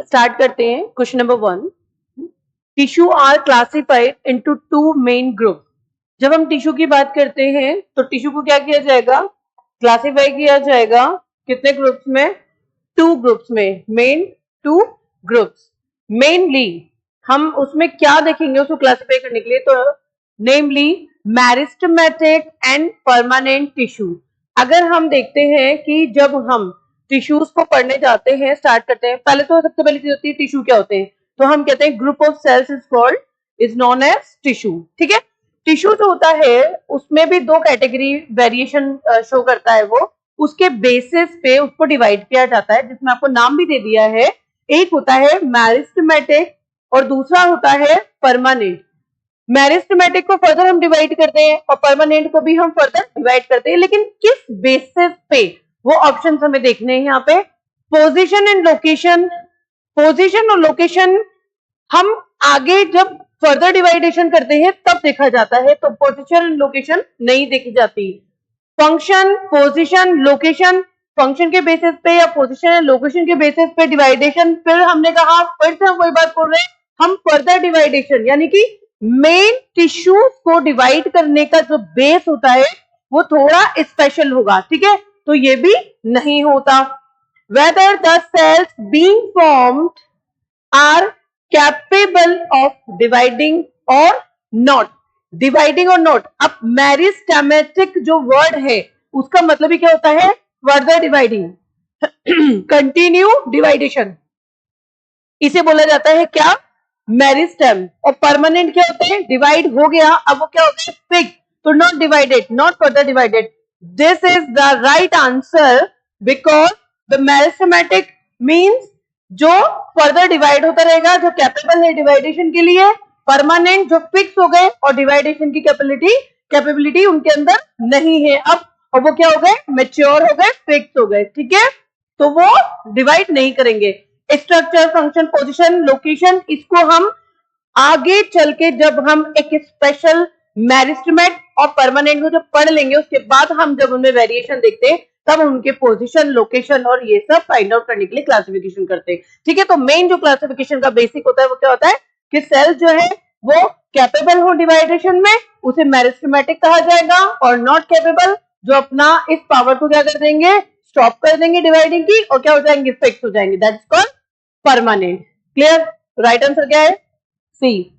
Start करते हैं। Question number 1, tissue are classified into 2 main group. जब हम टिश्यू की बात करते हैं तो टिश्यू को क्या किया जाएगा, क्लासिफाई किया जाएगा कितने ग्रुप्स में, 2 ग्रुप्स में, मेन 2 ग्रुप्स। मेनली हम उसमें क्या देखेंगे उसको क्लासिफाई करने के लिए, तो नेमली मेरिस्टेमेटिक एंड परमानेंट टिश्यू। अगर हम देखते हैं कि जब हम टिश्यूज को पढ़ने जाते हैं, स्टार्ट करते हैं, पहले तो सबसे पहली चीज होती है टिश्यू क्या होते हैं, तो हम कहते हैं group of cells is called, is known as tissue. ठीक है, टिश्यू जो होता है उसमें भी 2 कैटेगरी वेरिएशन शो करता है, वो उसके बेसिस पे उसको डिवाइड किया जाता है, जिसमें आपको नाम भी दे दिया है। एक होता है मेरिस्टेमेटिक और दूसरा होता है परमानेंट। मेरिस्टेमेटिक को फर्दर हम डिवाइड करते हैं और परमानेंट को भी हम फर्दर डिवाइड करते हैं, लेकिन किस बेसिस पे, वो ऑप्शंस हमें देखने हैं यहाँ पे। पोजीशन एंड लोकेशन, पोजीशन और लोकेशन हम आगे जब फर्दर डिवाइडेशन करते हैं तब देखा जाता है, तो पोजीशन एंड लोकेशन नहीं देखी जाती। फंक्शन, पोजीशन, लोकेशन, फंक्शन के बेसिस पे या पोजीशन एंड लोकेशन के बेसिस पे डिवाइडेशन। फिर हमने कहा, फिर से हम वही बात बोल रहे हैं, हम फर्दर डिवाइडेशन यानी कि मेन टिश्यू को डिवाइड करने का जो बेस होता है वो थोड़ा स्पेशल होगा। ठीक है, तो ये भी नहीं होता। Whether the cells being formed are capable of dividing or not, dividing or not. अब मेरिस्टेमेटिक जो वर्ड है उसका मतलब ही क्या होता है, फर्दर डिवाइडिंग, कंटिन्यू डिवाइडेशन, इसे बोला जाता है क्या, मेरिस्टेम। और परमानेंट क्या होता है, डिवाइड हो गया, अब वो क्या होता है, फिक्स, तो not divided, not further divided. This is the right answer because the meristematic means जो फर्दर डिवाइड होता रहेगा, जो कैपेबल है डिवाइडेशन के लिए। परमानेंट जो फिक्स हो गए और डिवाइडेशन की कैपेबिलिटी उनके अंदर नहीं है अब, और वो क्या हो गए, मैच्योर हो गए, फिक्स हो गए। ठीक है, तो वो डिवाइड नहीं करेंगे। स्ट्रक्चर, फंक्शन, पोजीशन, लोकेशन, इसको हम आगे चल के जब हम एक स्पेशल मेरिस्टेमेट और परमानेंट को जब पढ़ लेंगे, उसके बाद हम जब उनमें वेरिएशन देखते हैं तब उनके पोजीशन, लोकेशन और ये सब फाइंड आउट करने के लिए क्लासिफिकेशन करते हैं। ठीक है, तो मेन जो क्लासिफिकेशन का बेसिक होता है वो क्या होता है कि सेल जो है वो कैपेबल हो डिवाइडेशन में, उसे मेरिस्टेमेटिक कहा जाएगा, और नॉट कैपेबल जो अपना इस पावर को क्या कर देंगे, स्टॉप कर देंगे डिवाइडिंग की, और क्या हो जाएंगे, फिक्स हो जाएंगे, that is called permanent. Clear, right answer क्या है, सी।